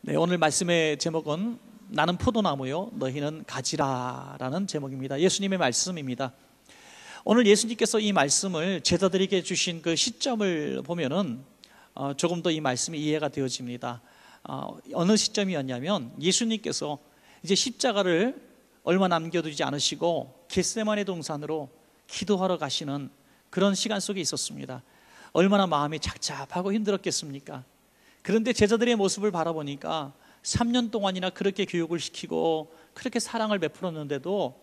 네, 오늘 말씀의 제목은 나는 포도나무요 너희는 가지라라는 제목입니다. 예수님의 말씀입니다. 오늘 예수님께서 이 말씀을 제자들에게 주신 그 시점을 보면은 조금 더 이 말씀이 이해가 되어집니다. 어느 시점이었냐면 예수님께서 이제 십자가를 얼마 남겨두지 않으시고 겟세마네 동산으로 기도하러 가시는 그런 시간 속에 있었습니다. 얼마나 마음이 착잡하고 힘들었겠습니까? 그런데 제자들의 모습을 바라보니까 3년 동안이나 그렇게 교육을 시키고 그렇게 사랑을 베풀었는데도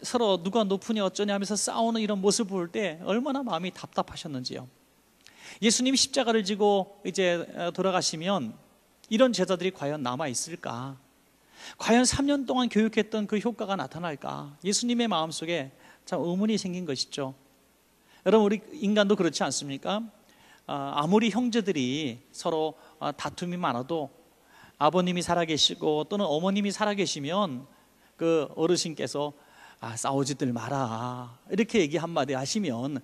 서로 누가 높으냐 어쩌냐 하면서 싸우는 이런 모습을 볼 때 얼마나 마음이 답답하셨는지요. 예수님이 십자가를 지고 이제 돌아가시면 이런 제자들이 과연 남아있을까? 과연 3년 동안 교육했던 그 효과가 나타날까? 예수님의 마음속에 참 의문이 생긴 것이죠. 여러분, 우리 인간도 그렇지 않습니까? 아무리 형제들이 서로 다툼이 많아도 아버님이 살아계시고 또는 어머님이 살아계시면 그 어르신께서 싸우지들 마라 이렇게 얘기 한마디 하시면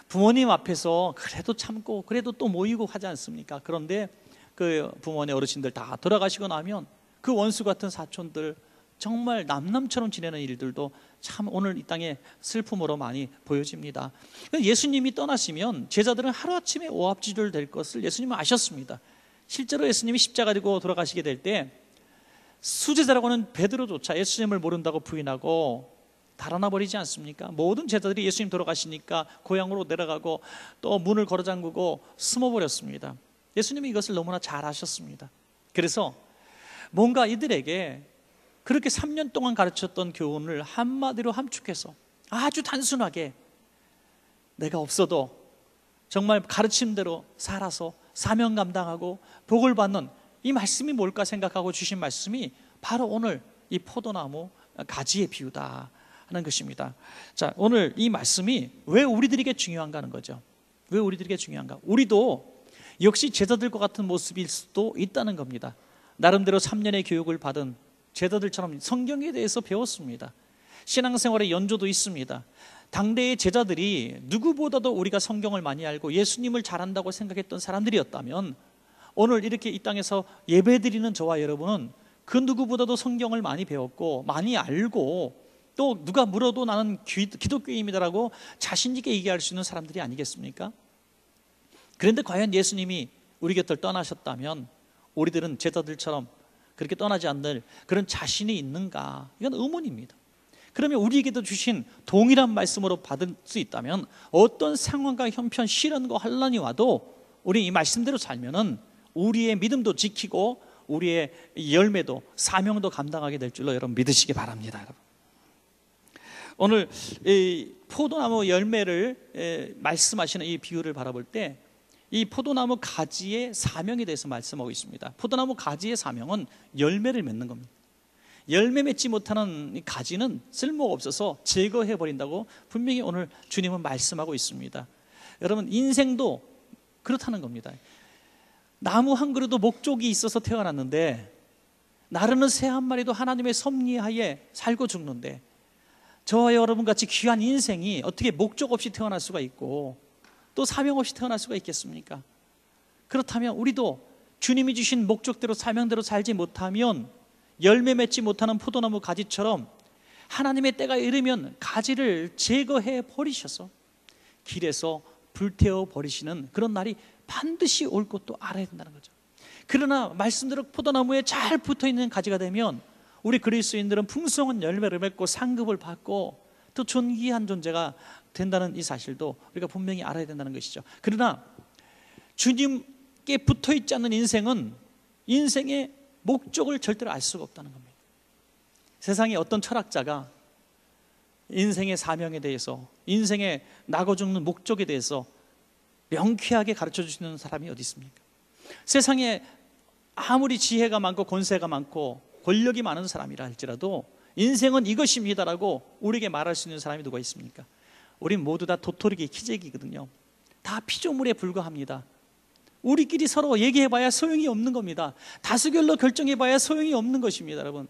부모님 앞에서 그래도 참고 그래도 또 모이고 하지 않습니까? 그런데 그 부모님 어르신들 다 돌아가시고 나면 그 원수 같은 사촌들 정말 남남처럼 지내는 일들도 참 오늘 이 땅에 슬픔으로 많이 보여집니다. 예수님이 떠나시면 제자들은 하루아침에 오합지졸 될 것을 예수님은 아셨습니다. 실제로 예수님이 십자가 지고 돌아가시게 될 때 수제자라고 하는 베드로조차 예수님을 모른다고 부인하고 달아나 버리지 않습니까? 모든 제자들이 예수님 돌아가시니까 고향으로 내려가고 또 문을 걸어 잠그고 숨어버렸습니다. 예수님이 이것을 너무나 잘 아셨습니다. 그래서 뭔가 이들에게 그렇게 3년 동안 가르쳤던 교훈을 한마디로 함축해서 아주 단순하게 내가 없어도 정말 가르침대로 살아서 사명 감당하고 복을 받는 이 말씀이 뭘까 생각하고 주신 말씀이 바로 오늘 이 포도나무 가지의 비유다 하는 것입니다. 자, 오늘 이 말씀이 왜 우리들에게 중요한가 하는 거죠. 왜 우리들에게 중요한가? 우리도 역시 제자들과 같은 모습일 수도 있다는 겁니다. 나름대로 3년의 교육을 받은 제자들처럼 성경에 대해서 배웠습니다. 신앙생활의 연조도 있습니다. 당대의 제자들이 누구보다도 우리가 성경을 많이 알고 예수님을 잘 안다고 생각했던 사람들이었다면 오늘 이렇게 이 땅에서 예배드리는 저와 여러분은 그 누구보다도 성경을 많이 배웠고 많이 알고 또 누가 물어도 나는 기독교인이다라고 자신 있게 얘기할 수 있는 사람들이 아니겠습니까? 그런데 과연 예수님이 우리 곁을 떠나셨다면 우리들은 제자들처럼 그렇게 떠나지 않을 그런 자신이 있는가? 이건 의문입니다. 그러면 우리에게도 주신 동일한 말씀으로 받을 수 있다면 어떤 상황과 형편, 시련과 환난이 와도 우리 이 말씀대로 살면은 우리의 믿음도 지키고 우리의 열매도 사명도 감당하게 될 줄로 여러분 믿으시기 바랍니다. 여러분. 오늘 이 포도나무 열매를 말씀하시는 이 비유를 바라볼 때 이 포도나무 가지의 사명에 대해서 말씀하고 있습니다. 포도나무 가지의 사명은 열매를 맺는 겁니다. 열매 맺지 못하는 가지는 쓸모가 없어서 제거해버린다고 분명히 오늘 주님은 말씀하고 있습니다. 여러분, 인생도 그렇다는 겁니다. 나무 한 그루도 목적이 있어서 태어났는데 나르는 새 한 마리도 하나님의 섭리하에 살고 죽는데 저와 여러분같이 귀한 인생이 어떻게 목적 없이 태어날 수가 있고 또 사명 없이 태어날 수가 있겠습니까? 그렇다면 우리도 주님이 주신 목적대로 사명대로 살지 못하면 열매 맺지 못하는 포도나무 가지처럼 하나님의 때가 이르면 가지를 제거해 버리셔서 길에서 불태워 버리시는 그런 날이 반드시 올 것도 알아야 된다는 거죠. 그러나 말씀대로 포도나무에 잘 붙어있는 가지가 되면 우리 그리스도인들은 풍성한 열매를 맺고 상급을 받고 또 존귀한 존재가 된다는 이 사실도 우리가 분명히 알아야 된다는 것이죠. 그러나 주님께 붙어있지 않는 인생은 인생의 목적을 절대로 알 수가 없다는 겁니다. 세상에 어떤 철학자가 인생의 사명에 대해서 인생의 나고 죽는 목적에 대해서 명쾌하게 가르쳐 주시는 사람이 어디 있습니까? 세상에 아무리 지혜가 많고 권세가 많고 권력이 많은 사람이라 할지라도 인생은 이것입니다라고 우리에게 말할 수 있는 사람이 누가 있습니까? 우린 모두 다 도토리기 키재기거든요. 다 피조물에 불과합니다. 우리끼리 서로 얘기해봐야 소용이 없는 겁니다. 다수결로 결정해봐야 소용이 없는 것입니다. 여러분,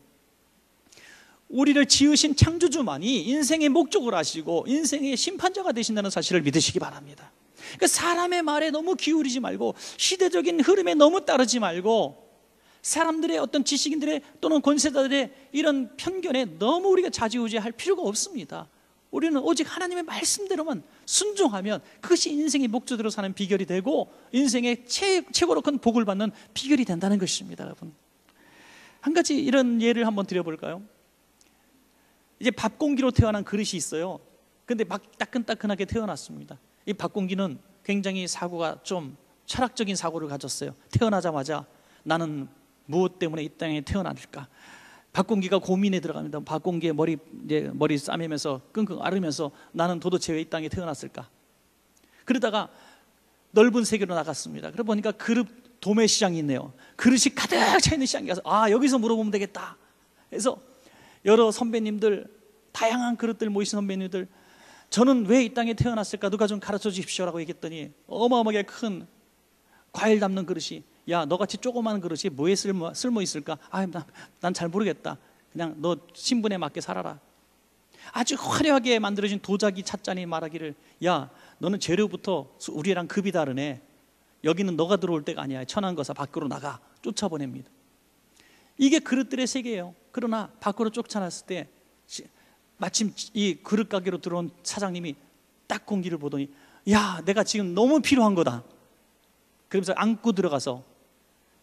우리를 지으신 창조주만이 인생의 목적을 아시고 인생의 심판자가 되신다는 사실을 믿으시기 바랍니다. 그러니까 사람의 말에 너무 기울이지 말고 시대적인 흐름에 너무 따르지 말고 사람들의 어떤 지식인들의 또는 권세자들의 이런 편견에 너무 우리가 좌지우지할 필요가 없습니다. 우리는 오직 하나님의 말씀대로만 순종하면 그것이 인생의 목적으로 사는 비결이 되고 인생의 최고로 큰 복을 받는 비결이 된다는 것입니다. 여러분, 한 가지 이런 예를 한번 드려볼까요? 이제 밥 공기로 태어난 그릇이 있어요. 근데 막 따끈따끈하게 태어났습니다. 이 밥 공기는 굉장히 사고가 좀 철학적인 사고를 가졌어요. 태어나자마자 나는 무엇 때문에 이 땅에 태어날까? 밥 공기가 고민에 들어갑니다. 밥 공기에 머리 싸매면서 끙끙 앓으면서 나는 도대체 왜 이 땅에 태어났을까? 그러다가 넓은 세계로 나갔습니다. 그러고 보니까 그릇 도매 시장이 있네요. 그릇이 가득 차 있는 시장에 가서 여기서 물어보면 되겠다. 그래서 여러 선배님들, 다양한 그릇들 모이신 선배님들, 저는 왜 이 땅에 태어났을까? 누가 좀 가르쳐 주십시오라고 얘기했더니 어마어마하게 큰 과일 담는 그릇이, 야, 너같이 조그만 그릇이 뭐에 쓸모 있을까? 난 잘 모르겠다. 그냥 너 신분에 맞게 살아라. 아주 화려하게 만들어진 도자기 찻잔이 말하기를, 야, 너는 재료부터 우리랑 급이 다르네. 여기는 너가 들어올 때가 아니야. 천한 거사 밖으로 나가. 쫓아보냅니다. 이게 그릇들의 세계예요. 그러나 밖으로 쫓아났을 때 마침 이 그릇 가게로 들어온 사장님이 딱 공기를 보더니, 야, 내가 지금 너무 필요한 거다. 그러면서 안고 들어가서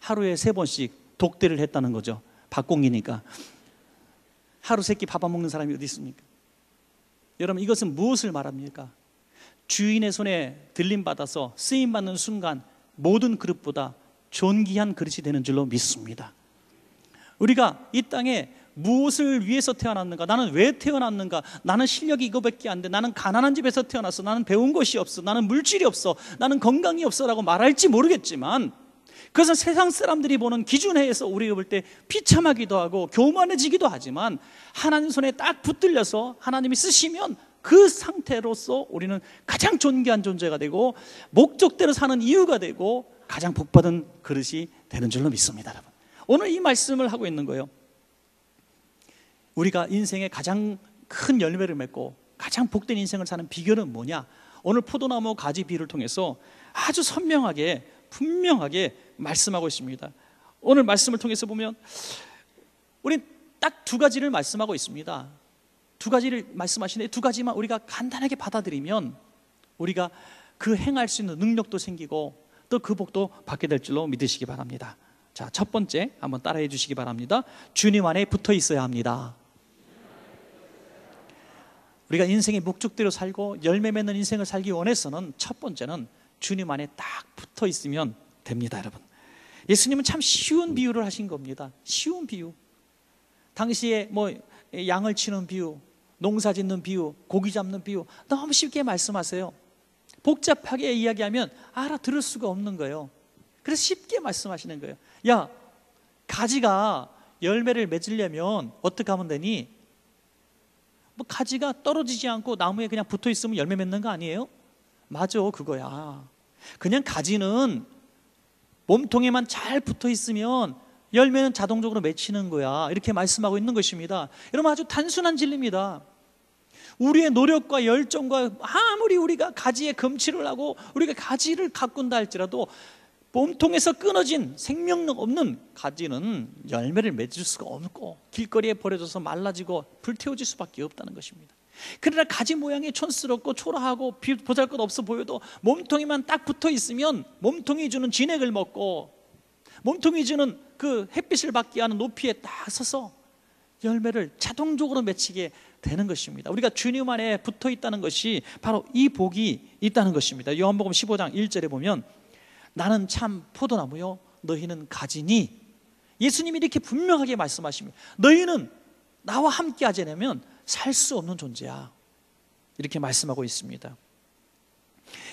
하루에 3번씩 독대를 했다는 거죠. 밥 공기니까. 하루 3끼 밥 안 먹는 사람이 어디 있습니까? 여러분, 이것은 무엇을 말합니까? 주인의 손에 들림받아서 쓰임받는 순간 모든 그릇보다 존귀한 그릇이 되는 줄로 믿습니다. 우리가 이 땅에 무엇을 위해서 태어났는가? 나는 왜 태어났는가? 나는 실력이 이거밖에 안 돼. 나는 가난한 집에서 태어났어. 나는 배운 것이 없어. 나는 물질이 없어. 나는 건강이 없어 라고 말할지 모르겠지만, 그것은 세상 사람들이 보는 기준하에서 우리가 볼 때 비참하기도 하고 교만해지기도 하지만, 하나님 손에 딱 붙들려서 하나님이 쓰시면 그 상태로서 우리는 가장 존귀한 존재가 되고 목적대로 사는 이유가 되고 가장 복받은 그릇이 되는 줄로 믿습니다. 여러분, 오늘 이 말씀을 하고 있는 거예요. 우리가 인생의 가장 큰 열매를 맺고 가장 복된 인생을 사는 비결은 뭐냐? 오늘 포도나무 가지 비유를 통해서 아주 선명하게 분명하게 말씀하고 있습니다. 오늘 말씀을 통해서 보면 우린 딱 2가지를 말씀하고 있습니다. 2가지를 말씀하시는데 2가지만 우리가 간단하게 받아들이면 우리가 그 행할 수 있는 능력도 생기고 또 그 복도 받게 될 줄로 믿으시기 바랍니다. 자, 첫 번째 한번 따라해 주시기 바랍니다. 주님 안에 붙어 있어야 합니다. 우리가 인생의 목적대로 살고 열매 맺는 인생을 살기 원해서는 첫 번째는 주님 안에 딱 붙어 있으면 됩니다. 여러분, 예수님은 참 쉬운 비유를 하신 겁니다. 쉬운 비유. 당시에 양을 치는 비유, 농사 짓는 비유, 고기 잡는 비유 너무 쉽게 말씀하세요. 복잡하게 이야기하면 알아들을 수가 없는 거예요. 그래서 쉽게 말씀하시는 거예요. 야, 가지가 열매를 맺으려면 어떻게 하면 되니? 가지가 떨어지지 않고 나무에 그냥 붙어 있으면 열매 맺는 거 아니에요? 맞아, 그거야. 그냥 가지는 몸통에만 잘 붙어 있으면 열매는 자동적으로 맺히는 거야. 이렇게 말씀하고 있는 것입니다. 여러분, 아주 단순한 진리입니다. 우리의 노력과 열정과 아무리 우리가 가지에 금치를 하고 우리가 가지를 가꾼다 할지라도 몸통에서 끊어진 생명력 없는 가지는 열매를 맺을 수가 없고 길거리에 버려져서 말라지고 불태워질 수밖에 없다는 것입니다. 그러나 가지 모양이 촌스럽고 초라하고 보잘것 없어 보여도 몸통에만 딱 붙어 있으면 몸통이 주는 진액을 먹고 몸통이 주는 그 햇빛을 받게 하는 높이에 딱 서서 열매를 자동적으로 맺히게 되는 것입니다. 우리가 주님 안에 붙어 있다는 것이 바로 이 복이 있다는 것입니다. 요한복음 15장 1절에 보면 나는 참 포도나무요 너희는 가지니, 예수님이 이렇게 분명하게 말씀하십니다. 너희는 나와 함께 하지 않으면 살 수 없는 존재야, 이렇게 말씀하고 있습니다.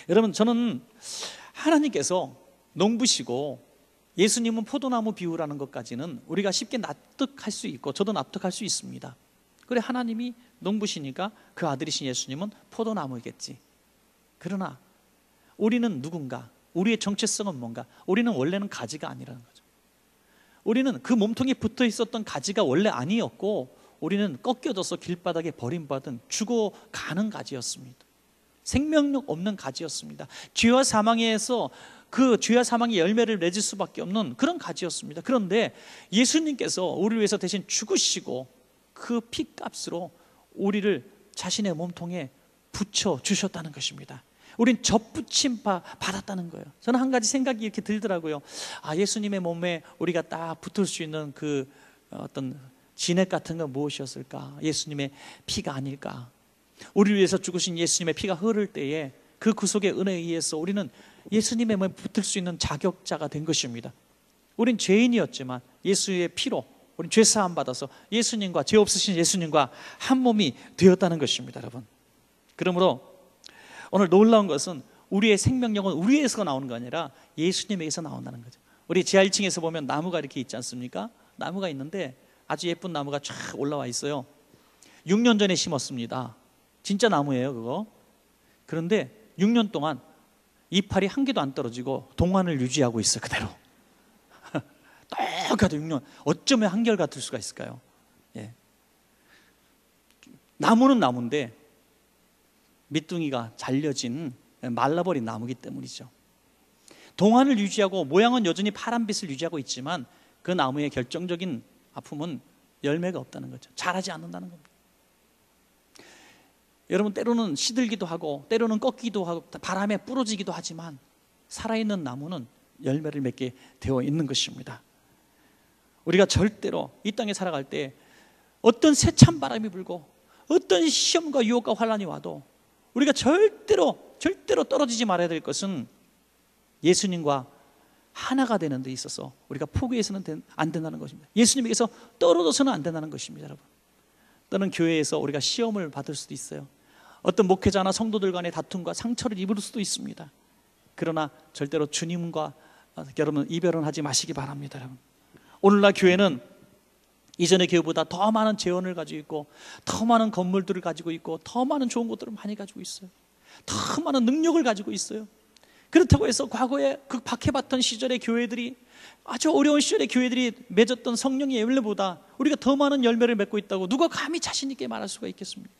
여러분, 저는 하나님께서 농부시고 예수님은 포도나무 비유라는 것까지는 우리가 쉽게 납득할 수 있고 저도 납득할 수 있습니다. 그래, 하나님이 농부시니까 그 아들이신 예수님은 포도나무이겠지. 그러나 우리는 누군가, 우리의 정체성은 뭔가? 우리는 원래는 가지가 아니라는 거죠. 우리는 그 몸통에 붙어 있었던 가지가 원래 아니었고 우리는 꺾여져서 길바닥에 버림받은 죽어가는 가지였습니다. 생명력 없는 가지였습니다. 죄와 사망에서 그 죄와 사망의 열매를 맺을 수밖에 없는 그런 가지였습니다. 그런데 예수님께서 우리를 위해서 대신 죽으시고 그 피값으로 우리를 자신의 몸통에 붙여주셨다는 것입니다. 우린 접붙임 받았다는 거예요. 저는 한 가지 생각이 이렇게 들더라고요. 예수님의 몸에 우리가 딱 붙을 수 있는 그 어떤 진액 같은 건 무엇이었을까? 예수님의 피가 아닐까? 우리를 위해서 죽으신 예수님의 피가 흐를 때에 그 구속의 은혜에 의해서 우리는 예수님의 몸에 붙을 수 있는 자격자가 된 것입니다. 우린 죄인이었지만 예수의 피로 우린 죄사함 받아서 예수님과, 죄 없으신 예수님과 한 몸이 되었다는 것입니다, 여러분. 그러므로 오늘 놀라운 것은 우리의 생명력은 우리에서 나오는 거 아니라 예수님에게서 나온다는 거죠. 우리 지하 1층에서 보면 나무가 이렇게 있지 않습니까? 나무가 있는데 아주 예쁜 나무가 쫙 올라와 있어요. 6년 전에 심었습니다. 진짜 나무예요, 그거. 그런데 6년 동안 이파리 한 개도 안 떨어지고 동안을 유지하고 있어요, 그대로. 똑같아도 6년. 어쩌면 한결같을 수가 있을까요? 예. 나무는 나무인데 밑둥이가 잘려진 말라버린 나무기 때문이죠. 동안을 유지하고 모양은 여전히 파란빛을 유지하고 있지만 그 나무의 결정적인 아픔은 열매가 없다는 거죠. 자라지 않는다는 겁니다. 여러분, 때로는 시들기도 하고 때로는 꺾이기도 하고 바람에 부러지기도 하지만 살아있는 나무는 열매를 맺게 되어 있는 것입니다. 우리가 절대로 이 땅에 살아갈 때 어떤 세찬 바람이 불고 어떤 시험과 유혹과 환란이 와도 우리가 절대로 떨어지지 말아야 될 것은 예수님과 하나가 되는 데 있어서 우리가 포기해서는 안 된다는 것입니다. 예수님에게서 떨어져서는 안 된다는 것입니다, 여러분. 또는 교회에서 우리가 시험을 받을 수도 있어요. 어떤 목회자나 성도들 간의 다툼과 상처를 입을 수도 있습니다. 그러나 절대로 주님과 여러분 이별은 하지 마시기 바랍니다, 여러분. 오늘날 교회는 이전의 교회보다 더 많은 재원을 가지고 있고 더 많은 건물들을 가지고 있고 더 많은 좋은 것들을 많이 가지고 있어요. 더 많은 능력을 가지고 있어요. 그렇다고 해서 과거에 그 박해받던 시절의 교회들이, 아주 어려운 시절의 교회들이 맺었던 성령의 열매보다 우리가 더 많은 열매를 맺고 있다고 누가 감히 자신 있게 말할 수가 있겠습니까?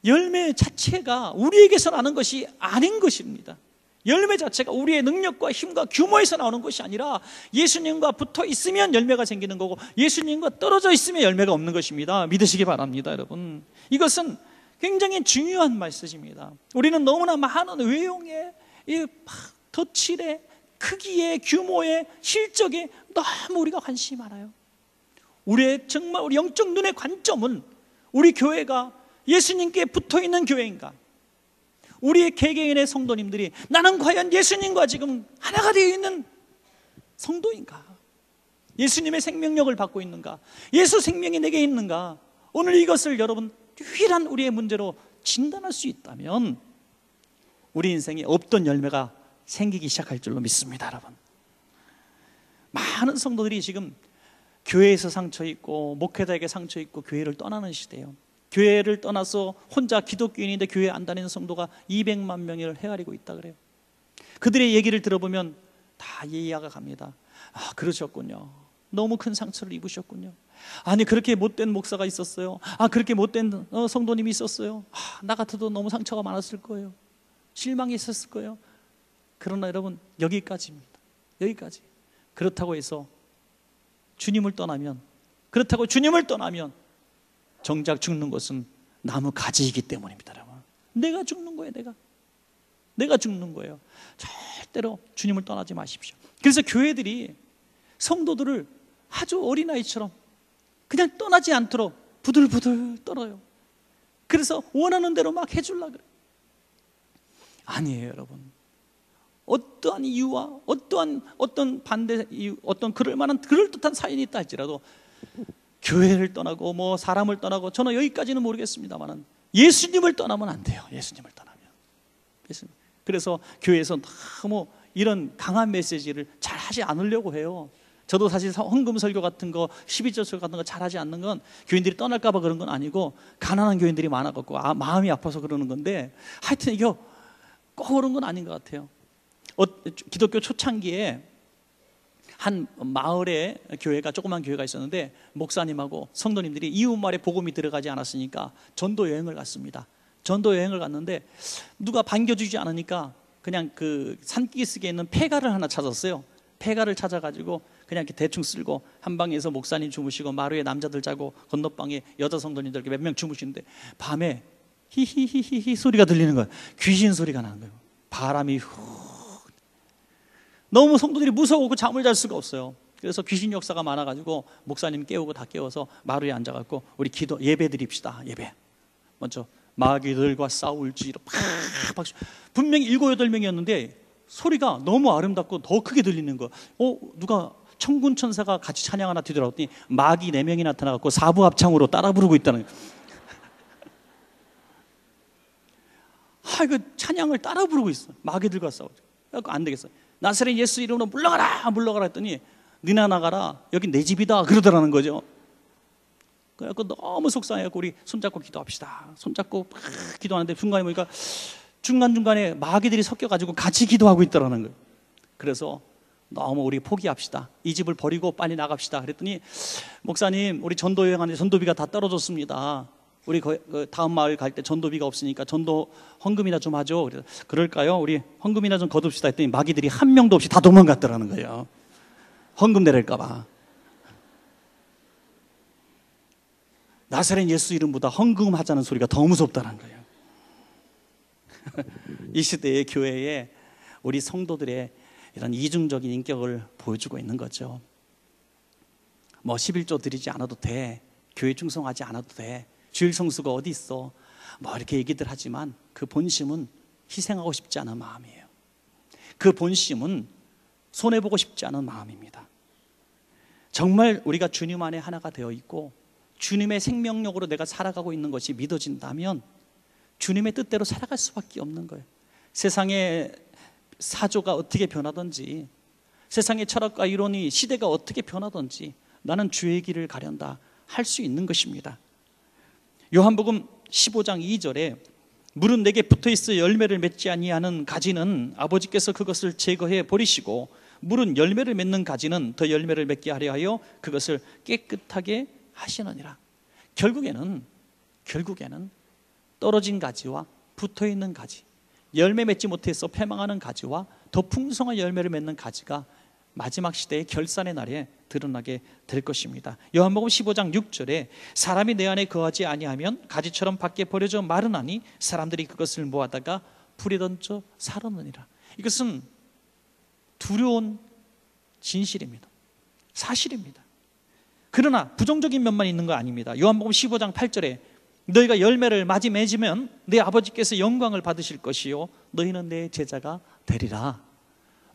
열매 자체가 우리에게서 나는 것이 아닌 것입니다. 열매 자체가 우리의 능력과 힘과 규모에서 나오는 것이 아니라 예수님과 붙어 있으면 열매가 생기는 거고 예수님과 떨어져 있으면 열매가 없는 것입니다. 믿으시기 바랍니다, 여러분. 이것은 굉장히 중요한 말씀입니다. 우리는 너무나 많은 외형의 이 덧칠의 크기의 규모의 실적에 너무 우리가 관심이 많아요. 우리의 정말 우리 영적 눈의 관점은 우리 교회가 예수님께 붙어 있는 교회인가? 우리의 개개인의 성도님들이 나는 과연 예수님과 지금 하나가 되어 있는 성도인가? 예수님의 생명력을 받고 있는가? 예수 생명이 내게 있는가? 오늘 이것을 여러분 유일한 우리의 문제로 진단할 수 있다면 우리 인생에 없던 열매가 생기기 시작할 줄로 믿습니다, 여러분. 많은 성도들이 지금 교회에서 상처 있고 목회자에게 상처 있고 교회를 떠나는 시대예요. 교회를 떠나서 혼자 기독교인인데 교회 안 다니는 성도가 200만 명을 헤아리고 있다 그래요. 그들의 얘기를 들어보면 다 이해가 갑니다. 그러셨군요. 너무 큰 상처를 입으셨군요. 아니, 그렇게 못된 목사가 있었어요. 그렇게 못된 성도님이 있었어요. 나 같아도 너무 상처가 많았을 거예요. 실망했었을 거예요. 그러나 여러분, 여기까지입니다. 여기까지. 그렇다고 해서 주님을 떠나면 정작 죽는 것은 나무 가지이기 때문입니다, 여러분. 내가 죽는 거예요. 내가 죽는 거예요. 절대로 주님을 떠나지 마십시오. 그래서 교회들이 성도들을 아주 어린아이처럼 그냥 떠나지 않도록 부들부들 떨어요. 그래서 원하는 대로 막 해주려고 그래요. 아니에요, 여러분. 어떠한 이유와 어떤 반대 이유, 어떤 그럴듯한 사연이 있다 할지라도 교회를 떠나고 뭐 사람을 떠나고, 저는 여기까지는 모르겠습니다만 예수님을 떠나면 안 돼요. 예수님을 떠나면. 그래서 교회에서 너무 이런 강한 메시지를 잘 하지 않으려고 해요. 저도 사실 헌금 설교 같은 거, 12절 설교 같은 거 잘 하지 않는 건 교인들이 떠날까 봐 그런 건 아니고 가난한 교인들이 많아갖고 마음이 아파서 그러는 건데, 하여튼 이게 꼭 그런 건 아닌 것 같아요. 기독교 초창기에 한 마을에 조그만 교회가 있었는데 목사님하고 성도님들이 이웃마을에 복음이 들어가지 않았으니까 전도 여행을 갔습니다. 전도 여행을 갔는데 누가 반겨주지 않으니까 그냥 그 산기슭에 있는 폐가를 하나 찾았어요. 폐가를 찾아가지고 그냥 이렇게 대충 쓸고 한 방에서 목사님 주무시고 마루에 남자들 자고 건너방에 여자 성도님들 몇 명 주무시는데 밤에 히히히히히 소리가 들리는 거예요. 귀신 소리가 나는 거예요. 바람이 후. 너무 성도들이 무서워서 잠을 잘 수가 없어요. 그래서 귀신 역사가 많아가지고 목사님 깨우고 다 깨워서 마루에 앉아갖고 우리 기도 예배 드립시다. 예배. 먼저 마귀들과 싸울지로 막 분명히 7, 8명이었는데 소리가 너무 아름답고 더 크게 들리는 거. 누가 천군 천사가 같이 찬양 하나 뒤돌아왔더니 마귀 4명이 나타나갖고 사부 합창으로 따라 부르고 있다는 거예요. 그 찬양을 따라 부르고 있어. 마귀들과 싸우죠. 안 되겠어. 나사렛 예수 이름으로 물러가라 물러가라 했더니 니나 나가라 여기 내 집이다 그러더라는 거죠. 그래서 너무 속상해갖고 우리 손잡고 기도합시다. 손잡고 막 기도하는데 중간에 보니까 중간중간에 마귀들이 섞여가지고 같이 기도하고 있더라는 거예요. 그래서 너무 우리 포기합시다. 이 집을 버리고 빨리 나갑시다. 그랬더니 목사님 우리 전도 여행하는데 전도비가 다 떨어졌습니다. 우리 다음 마을 갈 때 전도비가 없으니까 전도 헌금이나 좀 하죠. 그래서 그럴까요? 우리 헌금이나 좀 거둡시다 했더니 마귀들이 한 명도 없이 다 도망갔더라는 거예요. 헌금 내릴까 봐. 나사렛 예수 이름보다 헌금하자는 소리가 더 무섭다는 거예요. 이 시대의 교회에 우리 성도들의 이런 이중적인 인격을 보여주고 있는 거죠. 뭐 11조 드리지 않아도 돼. 교회 충성하지 않아도 돼. 주일 성수가 어디 있어. 뭐 이렇게 얘기들 하지만 그 본심은 희생하고 싶지 않은 마음이에요. 그 본심은 손해보고 싶지 않은 마음입니다. 정말 우리가 주님 안에 하나가 되어 있고 주님의 생명력으로 내가 살아가고 있는 것이 믿어진다면 주님의 뜻대로 살아갈 수밖에 없는 거예요. 세상의 사조가 어떻게 변하든지 세상의 철학과 이론이 시대가 어떻게 변하든지 나는 주의 길을 가련다 할 수 있는 것입니다. 요한복음 15장 2절에 물은 내게 붙어있어 열매를 맺지 아니하는 가지는 아버지께서 그것을 제거해 버리시고 물은 열매를 맺는 가지는 더 열매를 맺게 하려 하여 그것을 깨끗하게 하시느니라. 결국에는 떨어진 가지와 붙어있는 가지, 열매 맺지 못해서 패망하는 가지와 더 풍성한 열매를 맺는 가지가 마지막 시대의 결산의 날에 드러나게 될 것입니다. 요한복음 15장 6절에 사람이 내 안에 거하지 아니하면 가지처럼 밖에 버려져 마르나니 사람들이 그것을 모아다가 불에 던져 사르느니라. 이것은 두려운 진실입니다. 사실입니다. 그러나 부정적인 면만 있는 거 아닙니다. 요한복음 15장 8절에 너희가 열매를 많이 맺으면 내 아버지께서 영광을 받으실 것이요 너희는 내 제자가 되리라.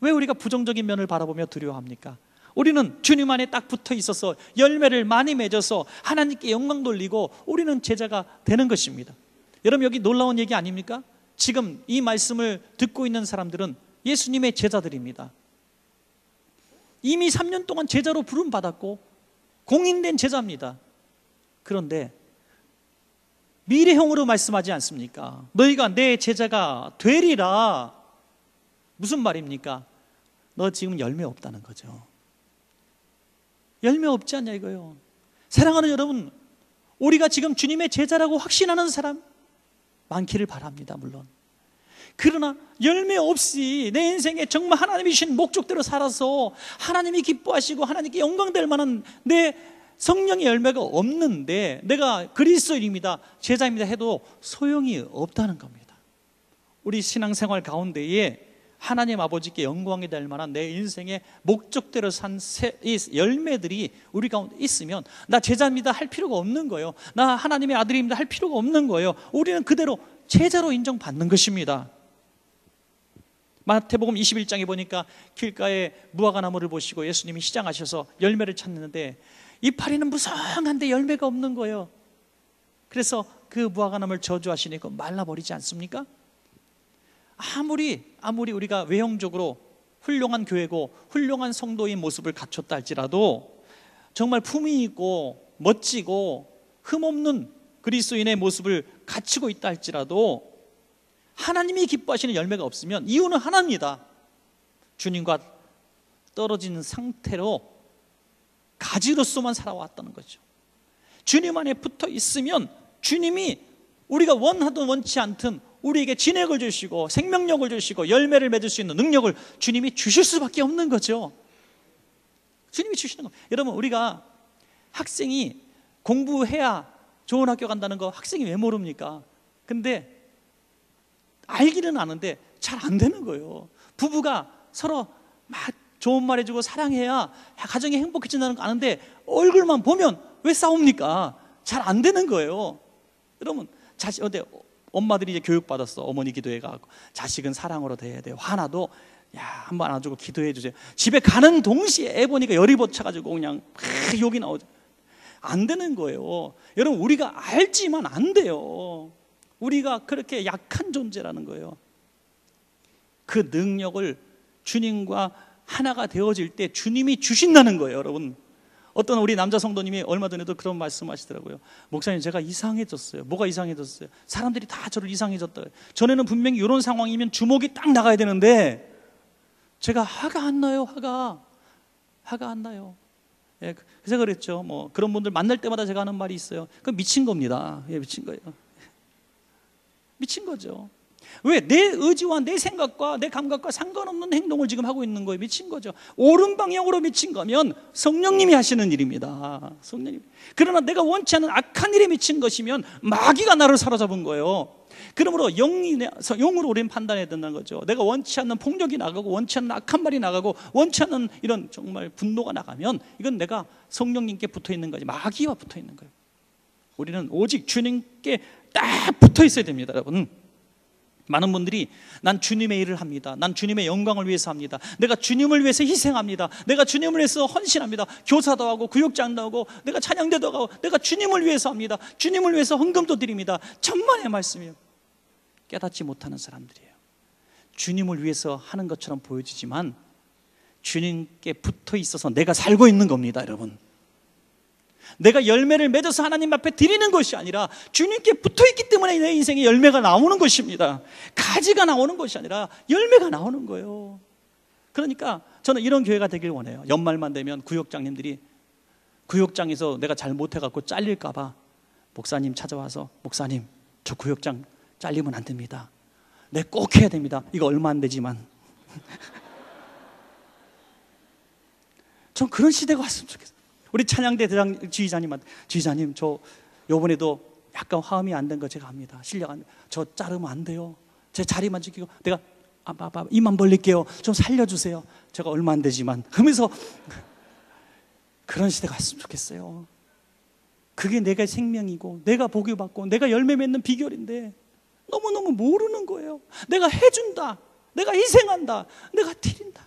왜 우리가 부정적인 면을 바라보며 두려워합니까? 우리는 주님 안에 딱 붙어 있어서 열매를 많이 맺어서 하나님께 영광 돌리고 우리는 제자가 되는 것입니다. 여러분 여기 놀라운 얘기 아닙니까? 지금 이 말씀을 듣고 있는 사람들은 예수님의 제자들입니다. 이미 3년 동안 제자로 부름받았고 공인된 제자입니다. 그런데 미래형으로 말씀하지 않습니까? 너희가 내 제자가 되리라. 무슨 말입니까? 너 지금 열매 없다는 거죠. 열매 없지 않냐 이거요. 사랑하는 여러분, 우리가 지금 주님의 제자라고 확신하는 사람 많기를 바랍니다. 물론 그러나 열매 없이 내 인생에 정말 하나님이 주신 목적대로 살아서 하나님이 기뻐하시고 하나님께 영광될 만한 내 성령의 열매가 없는데 내가 그리스도인입니다, 제자입니다 해도 소용이 없다는 겁니다. 우리 신앙생활 가운데에 하나님 아버지께 영광이 될 만한 내 인생의 목적대로 산 이 열매들이 우리 가운데 있으면 나 제자입니다 할 필요가 없는 거예요. 나 하나님의 아들입니다 할 필요가 없는 거예요. 우리는 그대로 제자로 인정받는 것입니다. 마태복음 21장에 보니까 길가에 무화과나무를 보시고 예수님이 시장하셔서 열매를 찾는데 이파리는 무성한데 열매가 없는 거예요. 그래서 그 무화과나무를 저주하시니까 말라버리지 않습니까? 아무리 우리가 외형적으로 훌륭한 교회고 훌륭한 성도인 모습을 갖췄다 할지라도 정말 품위 있고 멋지고 흠없는 그리스도인의 모습을 갖추고 있다 할지라도 하나님이 기뻐하시는 열매가 없으면 이유는 하나입니다. 주님과 떨어지는 상태로 가지로서만 살아왔다는 거죠. 주님 안에 붙어 있으면 주님이 우리가 원하든 원치 않든 우리에게 진액을 주시고 생명력을 주시고 열매를 맺을 수 있는 능력을 주님이 주실 수밖에 없는 거죠. 주님이 주시는 겁니다. 여러분, 우리가 학생이 공부해야 좋은 학교 간다는 거 학생이 왜 모릅니까? 근데 알기는 아는데 잘 안 되는 거예요. 부부가 서로 막 좋은 말 해주고 사랑해야 가정이 행복해진다는 거 아는데 얼굴만 보면 왜 싸웁니까? 잘 안 되는 거예요. 여러분, 엄마들이 이제 교육받았어. 어머니 기도해 가고 자식은 사랑으로 대해야 돼요. 화나도 한번 안아주고 기도해 주세요. 집에 가는 동시에 애 보니까 열이 뻗쳐가지고 그냥 욕이 나오죠. 안 되는 거예요. 여러분, 우리가 알지만 안 돼요. 우리가 그렇게 약한 존재라는 거예요. 그 능력을 주님과 하나가 되어질 때 주님이 주신다는 거예요. 여러분, 어떤 우리 남자 성도님이 얼마 전에도 그런 말씀하시더라고요. 목사님, 제가 이상해졌어요. 뭐가 이상해졌어요? 사람들이 다 저를 이상해졌다. 전에는 분명히 이런 상황이면 주먹이 딱 나가야 되는데 제가 화가 안 나요. 화가 안 나요. 예, 그래서 그랬죠. 뭐 그런 분들 만날 때마다 제가 하는 말이 있어요. 그 미친 겁니다. 예, 미친 거예요. 미친 거죠. 왜? 내 의지와 내 생각과 내 감각과 상관없는 행동을 지금 하고 있는 거예요. 미친 거죠. 옳은 방향으로 미친 거면 성령님이 하시는 일입니다. 성령님. 그러나 내가 원치 않는 악한 일에 미친 것이면 마귀가 나를 사로잡은 거예요. 그러므로 영으로 우리는 판단해야 된다는 거죠. 내가 원치 않는 폭력이 나가고 원치 않는 악한 말이 나가고 원치 않는 이런 정말 분노가 나가면 이건 내가 성령님께 붙어 있는 거지, 마귀와 붙어 있는 거예요. 우리는 오직 주님께 딱 붙어 있어야 됩니다. 여러분, 많은 분들이 난 주님의 일을 합니다. 난 주님의 영광을 위해서 합니다. 내가 주님을 위해서 희생합니다. 내가 주님을 위해서 헌신합니다. 교사도 하고 구역장도 하고 내가 찬양대도 하고 내가 주님을 위해서 합니다. 주님을 위해서 헌금도 드립니다. 천만의 말씀이에요. 깨닫지 못하는 사람들이에요. 주님을 위해서 하는 것처럼 보여지지만 주님께 붙어 있어서 내가 살고 있는 겁니다. 여러분, 내가 열매를 맺어서 하나님 앞에 드리는 것이 아니라 주님께 붙어있기 때문에 내 인생에 열매가 나오는 것입니다. 가지가 나오는 것이 아니라 열매가 나오는 거예요. 그러니까 저는 이런 교회가 되길 원해요. 연말만 되면 구역장님들이 구역장에서 내가 잘 못해갖고 잘릴까 봐 목사님 찾아와서, 목사님, 저 구역장 잘리면 안 됩니다. 내 꼭 해야 됩니다. 이거 얼마 안 되지만. 전 그런 시대가 왔으면 좋겠어요. 우리 찬양대 대장 지휘자님한테, 지휘자님, 저 요번에도 약간 화음이 안 된 거 제가 압니다. 실력 안 돼. 저 자르면 안 돼요. 제 자리만 지키고 내가 입만 벌릴게요. 좀 살려주세요. 제가 얼마 안 되지만. 그러면서 그런 시대가 왔으면 좋겠어요. 그게 내가 생명이고 내가 복이 받고 내가 열매 맺는 비결인데 너무너무 모르는 거예요. 내가 해준다, 내가 희생한다, 내가 드린다.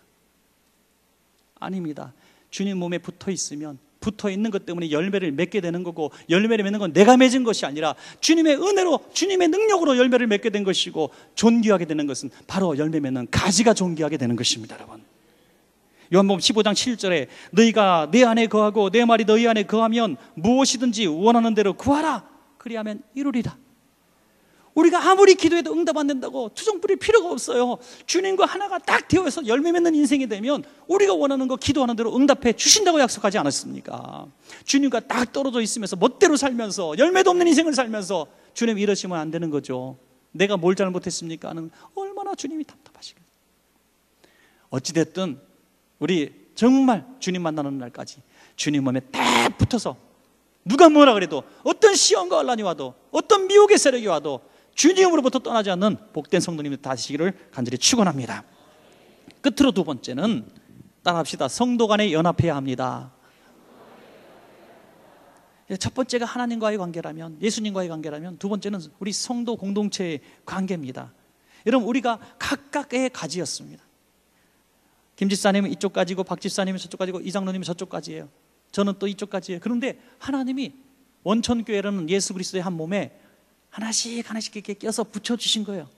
아닙니다. 주님 몸에 붙어 있으면 붙어 있는 것 때문에 열매를 맺게 되는 거고, 열매를 맺는 건 내가 맺은 것이 아니라 주님의 은혜로, 주님의 능력으로 열매를 맺게 된 것이고, 존귀하게 되는 것은 바로 열매 맺는 가지가 존귀하게 되는 것입니다. 여러분, 요한복음 15장 7절에 너희가 내 안에 거하고 내 말이 너희 안에 거하면 무엇이든지 원하는 대로 구하라, 그리하면 이루리라. 우리가 아무리 기도해도 응답 안 된다고 투정 부릴 필요가 없어요. 주님과 하나가 딱 되어서 열매 맺는 인생이 되면 우리가 원하는 거 기도하는 대로 응답해 주신다고 약속하지 않았습니까? 주님과 딱 떨어져 있으면서 멋대로 살면서 열매도 없는 인생을 살면서 주님 이러시면 안 되는 거죠. 내가 뭘 잘못했습니까? 하는 얼마나 주님이 답답하시겠어요. 어찌됐든 우리 정말 주님 만나는 날까지 주님 몸에 딱 붙어서 누가 뭐라 그래도, 어떤 시험과 혼란이 와도, 어떤 미혹의 세력이 와도 주님으로부터 떠나지 않는 복된 성도님들 다시기를 간절히 축원합니다. 끝으로 두 번째는 따라합시다. 성도 간에 연합해야 합니다. 첫 번째가 하나님과의 관계라면, 예수님과의 관계라면, 두 번째는 우리 성도 공동체의 관계입니다. 여러분, 우리가 각각의 가지였습니다. 김 집사님은 이쪽 가지고, 박 집사님은 저쪽 가지고, 이장로님은 저쪽 가지예요. 저는 또 이쪽 가지예요. 그런데 하나님이 원천교회라는 예수 그리스도의 한 몸에 하나씩 하나씩 이렇게 껴서 붙여주신 거예요.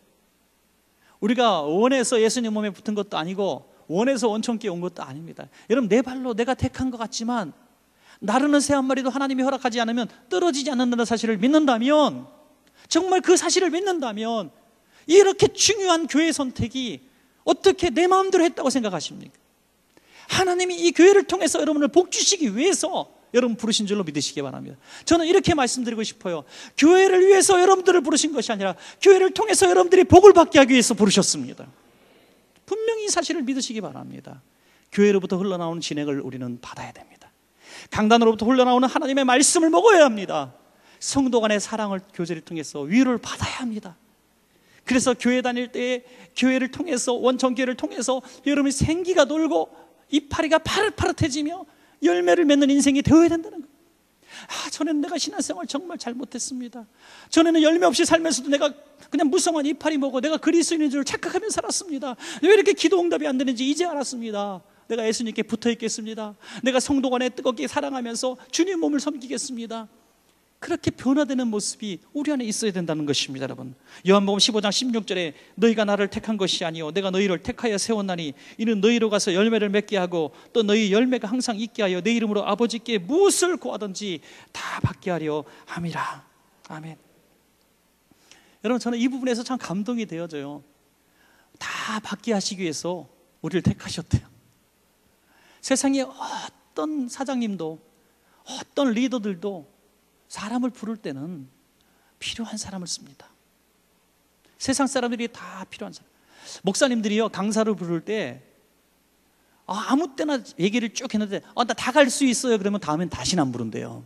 우리가 원해서 예수님 몸에 붙은 것도 아니고 원해서 원천교회 온 것도 아닙니다. 여러분, 내 발로 내가 택한 것 같지만 나르는 새 한 마리도 하나님이 허락하지 않으면 떨어지지 않는다는 사실을 믿는다면, 정말 그 사실을 믿는다면 이렇게 중요한 교회 선택이 어떻게 내 마음대로 했다고 생각하십니까? 하나님이 이 교회를 통해서 여러분을 복 주시기 위해서 여러분 부르신 줄로 믿으시기 바랍니다. 저는 이렇게 말씀드리고 싶어요. 교회를 위해서 여러분들을 부르신 것이 아니라 교회를 통해서 여러분들이 복을 받게 하기 위해서 부르셨습니다. 분명히 이 사실을 믿으시기 바랍니다. 교회로부터 흘러나오는 진액을 우리는 받아야 됩니다. 강단으로부터 흘러나오는 하나님의 말씀을 먹어야 합니다. 성도 간의 사랑을 교제를 통해서 위로를 받아야 합니다. 그래서 교회 다닐 때 교회를 통해서, 원천교회를 통해서 여러분이 생기가 돌고 이파리가 파릇파릇해지며 열매를 맺는 인생이 되어야 된다는 거예요. 전에는 내가 신앙생활 정말 잘못했습니다. 전에는 열매 없이 살면서도 내가 그냥 무성한 이파리 먹고 내가 그리스도인인 줄 착각하며 살았습니다. 왜 이렇게 기도 응답이 안 되는지 이제 알았습니다. 내가 예수님께 붙어 있겠습니다. 내가 성도 간에 뜨겁게 사랑하면서 주님 몸을 섬기겠습니다. 그렇게 변화되는 모습이 우리 안에 있어야 된다는 것입니다, 여러분. 요한복음 15장 16절에 너희가 나를 택한 것이 아니요 내가 너희를 택하여 세웠나니 이는 너희로 가서 열매를 맺게 하고 또 너희 열매가 항상 있게 하여 내 이름으로 아버지께 무엇을 구하든지 다 받게 하려 함이라. 아멘. 여러분, 저는 이 부분에서 참 감동이 되어져요. 다 받게 하시기 위해서 우리를 택하셨대요. 세상에 어떤 사장님도 어떤 리더들도 사람을 부를 때는 필요한 사람을 씁니다. 세상 사람들이 다 필요한 사람. 목사님들이요, 강사를 부를 때 아무 때나 얘기를 쭉 했는데 나 다 갈 수 있어요. 그러면 다음엔 다시는 안 부른대요.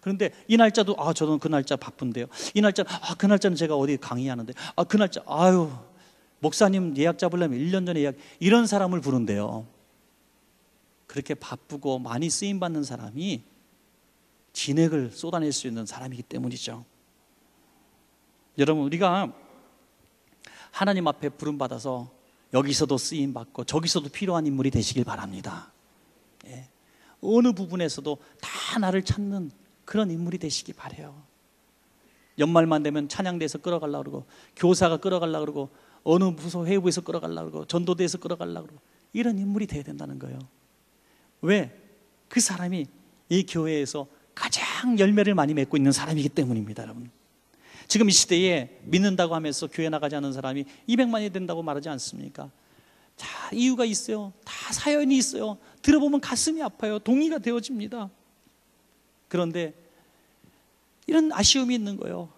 그런데 이 날짜도 저는 그 날짜 바쁜데요. 이 날짜 그 날짜는 제가 어디 강의하는데 그 날짜 목사님 예약 잡으려면 1년 전에 예약, 이런 사람을 부른대요. 그렇게 바쁘고 많이 쓰임 받는 사람이 진액을 쏟아낼 수 있는 사람이기 때문이죠. 여러분, 우리가 하나님 앞에 부름받아서 여기서도 쓰임받고 저기서도 필요한 인물이 되시길 바랍니다. 어느 부분에서도 다 나를 찾는 그런 인물이 되시기 바라요. 연말만 되면 찬양대에서 끌어가려고 그러고 교사가 끌어가려고 그러고 어느 부서 회부에서 끌어가려고 그러고 전도대에서 끌어가려고 그러고 이런 인물이 되어야 된다는 거예요. 왜? 그 사람이 이 교회에서 가장 열매를 많이 맺고 있는 사람이기 때문입니다, 여러분. 지금 이 시대에 믿는다고 하면서 교회 나가지 않는 사람이 200만이 된다고 말하지 않습니까? 자, 이유가 있어요. 다 사연이 있어요. 들어보면 가슴이 아파요. 동의가 되어집니다. 그런데 이런 아쉬움이 있는 거예요.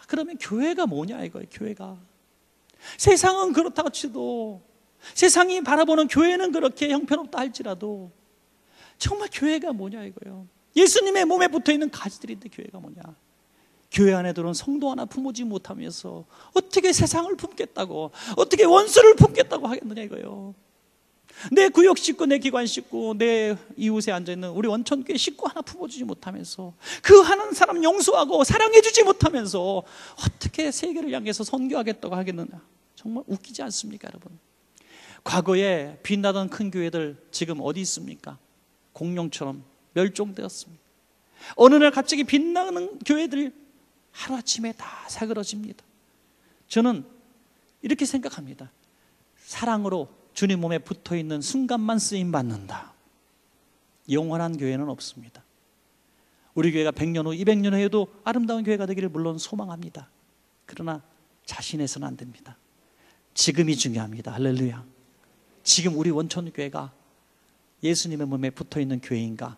그러면 교회가 뭐냐 이거예요. 교회가 세상은 그렇다고 치도, 세상이 바라보는 교회는 그렇게 형편없다 할지라도 정말 교회가 뭐냐 이거예요. 예수님의 몸에 붙어있는 가지들인데 교회가 뭐냐. 교회 안에 들어온 성도 하나 품어지 못하면서 어떻게 세상을 품겠다고, 어떻게 원수를 품겠다고 하겠느냐 이거예요. 내 구역 식구, 내 기관 식구, 내 이웃에 앉아있는 우리 원천교회 식구 하나 품어주지 못하면서, 그 하는 사람 용서하고 사랑해주지 못하면서 어떻게 세계를 향해서 선교하겠다고 하겠느냐. 정말 웃기지 않습니까, 여러분? 과거에 빛나던 큰 교회들 지금 어디 있습니까? 공룡처럼 멸종되었습니다. 어느 날 갑자기 빛나는 교회들 하루아침에 다 사그러집니다. 저는 이렇게 생각합니다. 사랑으로 주님 몸에 붙어있는 순간만 쓰임받는다. 영원한 교회는 없습니다. 우리 교회가 100년 후, 200년 후에도 아름다운 교회가 되기를 물론 소망합니다. 그러나 자신해서는 안 됩니다. 지금이 중요합니다. 할렐루야. 지금 우리 원천교회가 예수님의 몸에 붙어있는 교회인가?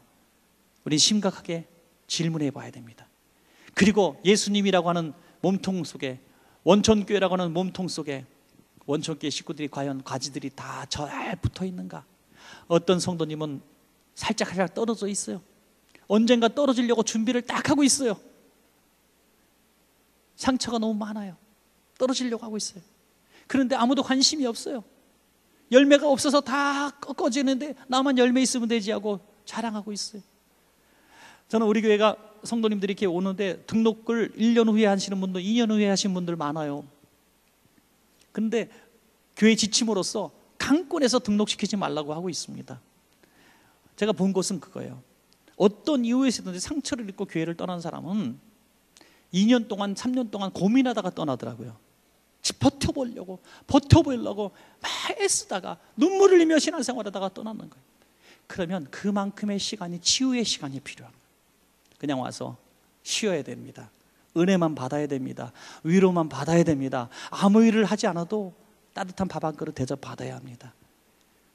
우리 심각하게 질문해 봐야 됩니다. 그리고 예수님이라고 하는 몸통 속에, 원천교회라고 하는 몸통 속에 원천교회 식구들이 과연 가지들이 다 잘 붙어 있는가? 어떤 성도님은 살짝 떨어져 있어요. 언젠가 떨어지려고 준비를 딱 하고 있어요. 상처가 너무 많아요. 떨어지려고 하고 있어요. 그런데 아무도 관심이 없어요. 열매가 없어서 다 꺾어지는데 나만 열매 있으면 되지 하고 자랑하고 있어요. 저는 우리 교회가 성도님들이 이렇게 오는데 등록을 1년 후에 하시는 분들, 2년 후에 하시는 분들 많아요. 그런데 교회 지침으로서 강권에서 등록시키지 말라고 하고 있습니다. 제가 본 것은 그거예요. 어떤 이유에서든지 상처를 입고 교회를 떠난 사람은 2년 동안 3년 동안 고민하다가 떠나더라고요. 버텨보려고 막 애쓰다가 눈물을 흘리며 신앙생활하다가 떠나는 거예요. 그러면 그만큼의 시간이 치유의 시간이 필요한 거예요. 그냥 와서 쉬어야 됩니다. 은혜만 받아야 됩니다. 위로만 받아야 됩니다. 아무 일을 하지 않아도 따뜻한 밥 한 그릇 대접 받아야 합니다.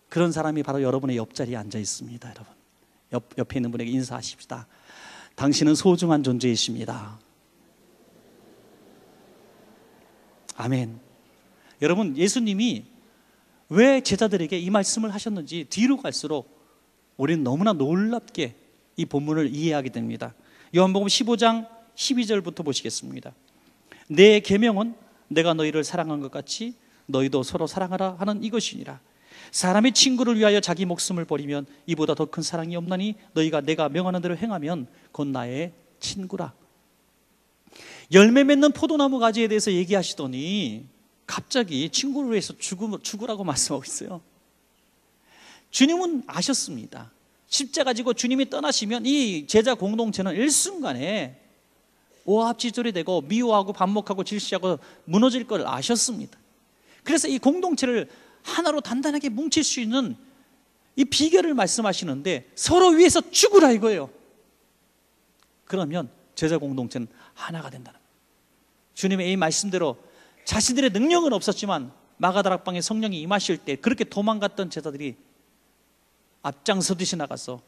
그런 사람이 바로 여러분의 옆자리에 앉아 있습니다. 여러분, 옆에 있는 분에게 인사하십시다. 당신은 소중한 존재이십니다. 아멘. 여러분, 예수님이 왜 제자들에게 이 말씀을 하셨는지 뒤로 갈수록 우리는 너무나 놀랍게 이 본문을 이해하게 됩니다. 요한복음 15장 12절부터 보시겠습니다. 내 계명은 내가 너희를 사랑한 것 같이 너희도 서로 사랑하라 하는 이것이니라. 사람이 친구를 위하여 자기 목숨을 버리면 이보다 더 큰 사랑이 없나니 너희가 내가 명하는 대로 행하면 곧 나의 친구라. 열매 맺는 포도나무 가지에 대해서 얘기하시더니 갑자기 친구를 위해서 죽으라고 말씀하고 있어요. 주님은 아셨습니다. 십자가 지고 주님이 떠나시면 이 제자 공동체는 일순간에 오합지졸이 되고 미워하고 반목하고 질시하고 무너질 걸 아셨습니다. 그래서 이 공동체를 하나로 단단하게 뭉칠 수 있는 이 비결을 말씀하시는데 서로 위해서 죽으라 이거예요. 그러면 제자 공동체는 하나가 된다는 거예요. 주님의 이 말씀대로 자신들의 능력은 없었지만 마가다락방에 성령이 임하실 때 그렇게 도망갔던 제자들이 앞장서듯이 나가서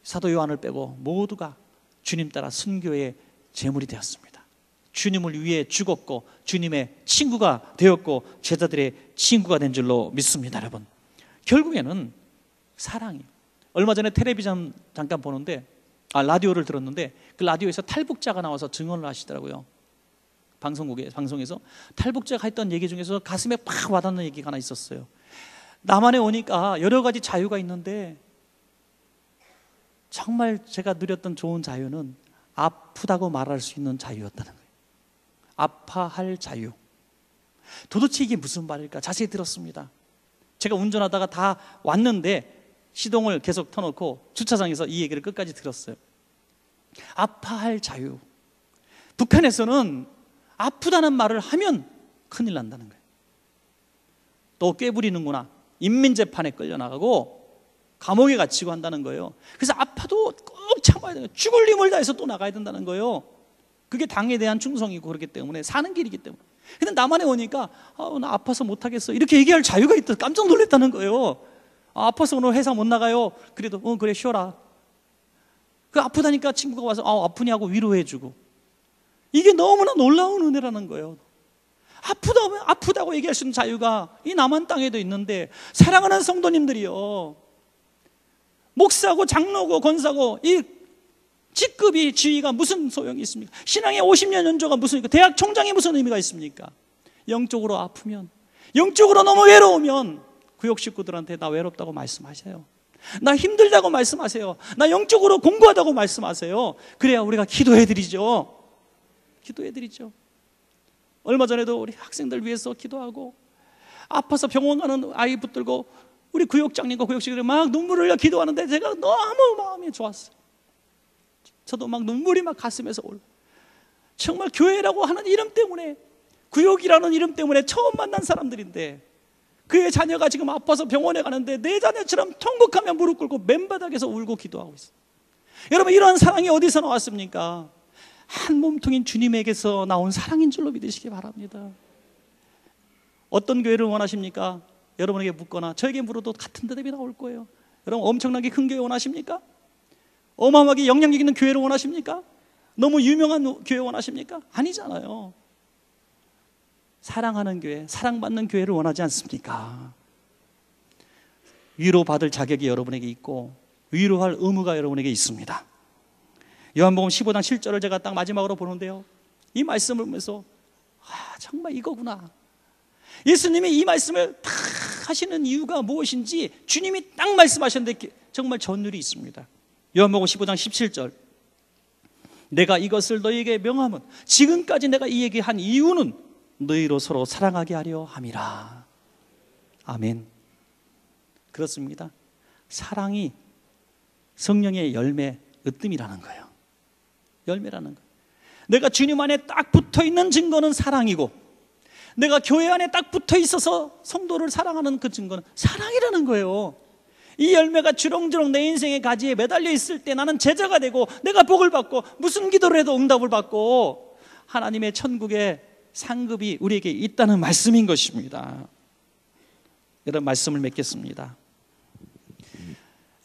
사도 요한을 빼고 모두가 주님 따라 순교의 제물이 되었습니다. 주님을 위해 죽었고 주님의 친구가 되었고 제자들의 친구가 된 줄로 믿습니다. 여러분, 결국에는 사랑이에요. 얼마 전에 텔레비전 잠깐 보는데 라디오를 들었는데 그 라디오에서 탈북자가 나와서 증언을 하시더라고요. 방송에서 탈북자가 했던 얘기 중에서 가슴에 팍 와닿는 얘기가 하나 있었어요. 남한에 오니까 여러 가지 자유가 있는데 정말 제가 누렸던 좋은 자유는 아프다고 말할 수 있는 자유였다는 거예요. 아파할 자유. 도대체 이게 무슨 말일까 자세히 들었습니다. 제가 운전하다가 다 왔는데 시동을 계속 터놓고 주차장에서 이 얘기를 끝까지 들었어요. 아파할 자유. 북한에서는 아프다는 말을 하면 큰일 난다는 거예요. 또 꾀부리는구나. 인민재판에 끌려나가고 감옥에 갇히고 한다는 거예요. 그래서 아파도 꼭 참아야 돼요. 죽을 힘을 다해서 또 나가야 된다는 거예요. 그게 당에 대한 충성이고 그렇기 때문에 사는 길이기 때문에. 근데 남한에 오니까 나 아파서 못하겠어 이렇게 얘기할 자유가 있다. 깜짝 놀랐다는 거예요. 아파서 오늘 회사 못 나가요. 그래도 그래 쉬어라. 그 아프다니까 친구가 와서 아프냐고 위로해주고. 이게 너무나 놀라운 은혜라는 거예요. 아프다고 얘기할 수 있는 자유가 이 남한 땅에도 있는데 사랑하는 성도님들이요, 목사고 장로고 권사고 이 직급이 지위가 무슨 소용이 있습니까? 신앙의 50년 연조가 무슨, 대학 총장이 무슨 의미가 있습니까? 영적으로 아프면, 영적으로 너무 외로우면 구역 식구들한테 나 외롭다고 말씀하세요. 나 힘들다고 말씀하세요. 나 영적으로 공부하다고 말씀하세요. 그래야 우리가 기도해드리죠. 얼마 전에도 우리 학생들 위해서 기도하고 아파서 병원 가는 아이 붙들고 우리 구역장님과 구역식들이 막 눈물을 흘려 기도하는데 제가 너무 마음이 좋았어요. 저도 막 눈물이 막 가슴에서 올라. 정말 교회라고 하는 이름 때문에, 구역이라는 이름 때문에 처음 만난 사람들인데 그의 자녀가 지금 아파서 병원에 가는데 내 자녀처럼 통곡하며 무릎 꿇고 맨바닥에서 울고 기도하고 있어요. 여러분, 이러한 사랑이 어디서 나왔습니까? 한 몸통인 주님에게서 나온 사랑인 줄로 믿으시기 바랍니다. 어떤 교회를 원하십니까? 여러분에게 묻거나 저에게 물어도 같은 대답이 나올 거예요. 여러분, 엄청나게 큰 교회 원하십니까? 어마어마하게 영향력 있는 교회를 원하십니까? 너무 유명한 교회 원하십니까? 아니잖아요. 사랑하는 교회, 사랑받는 교회를 원하지 않습니까? 위로받을 자격이 여러분에게 있고 위로할 의무가 여러분에게 있습니다. 요한복음 15장 7절을 제가 딱 마지막으로 보는데요, 이 말씀을 보면서 정말 이거구나. 예수님이 이 말씀을 딱 하시는 이유가 무엇인지 주님이 딱 말씀하셨는데 정말 전율이 있습니다. 요한복음 15장 17절, 내가 이것을 너희에게 명함은, 지금까지 내가 이 얘기한 이유는 너희로 서로 사랑하게 하려 함이라. 아멘. 그렇습니다. 사랑이 성령의 열매, 으뜸이라는 거예요. 열매라는 거예요. 내가 주님 안에 딱 붙어있는 증거는 사랑이고, 내가 교회 안에 딱 붙어 있어서 성도를 사랑하는 그 증거는 사랑이라는 거예요. 이 열매가 주렁주렁 내 인생의 가지에 매달려 있을 때 나는 제자가 되고 내가 복을 받고 무슨 기도를 해도 응답을 받고 하나님의 천국의 상급이 우리에게 있다는 말씀인 것입니다. 여러분, 말씀을 맺겠습니다.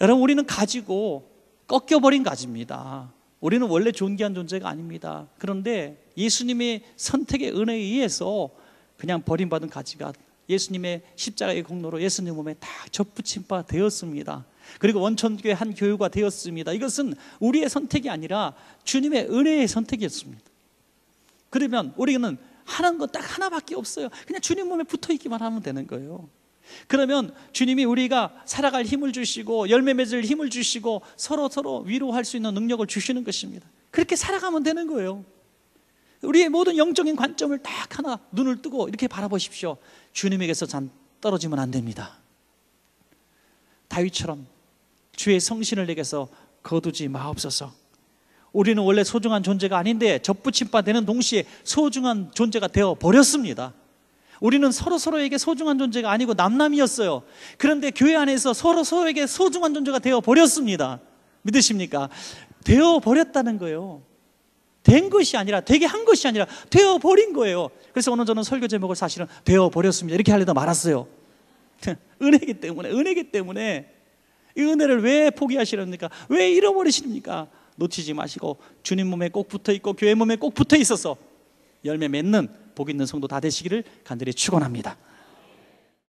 여러분, 우리는 가지고 꺾여버린 가지입니다. 우리는 원래 존귀한 존재가 아닙니다. 그런데 예수님의 선택의 은혜에 의해서 그냥 버림받은 가지가 예수님의 십자가의 공로로 예수님 몸에 다 접붙임 바 되었습니다. 그리고 원천교회 한 교회가 되었습니다. 이것은 우리의 선택이 아니라 주님의 은혜의 선택이었습니다. 그러면 우리는 하는 거 딱 하나밖에 없어요. 그냥 주님 몸에 붙어 있기만 하면 되는 거예요. 그러면 주님이 우리가 살아갈 힘을 주시고 열매 맺을 힘을 주시고 서로 위로할 수 있는 능력을 주시는 것입니다. 그렇게 살아가면 되는 거예요. 우리의 모든 영적인 관점을 딱 하나 눈을 뜨고 이렇게 바라보십시오. 주님에게서 떨어지면 안 됩니다. 다윗처럼 주의 성신을 내게서 거두지 마옵소서. 우리는 원래 소중한 존재가 아닌데 접붙임 바 되는 동시에 소중한 존재가 되어 버렸습니다. 우리는 서로에게 소중한 존재가 아니고 남남이었어요. 그런데 교회 안에서 서로에게 소중한 존재가 되어 버렸습니다. 믿으십니까? 되어 버렸다는 거예요. 된 것이 아니라, 되게 한 것이 아니라 되어 버린 거예요. 그래서 오늘 저는 설교 제목을 사실은 되어 버렸습니다 이렇게 하려다 말았어요. 은혜이기 때문에 이 은혜를 왜 포기하시렵니까? 왜 잃어버리십니까? 놓치지 마시고 주님 몸에 꼭 붙어 있고 교회 몸에 꼭 붙어 있어서 열매 맺는 복 있는 성도 다 되시기를 간절히 축원합니다.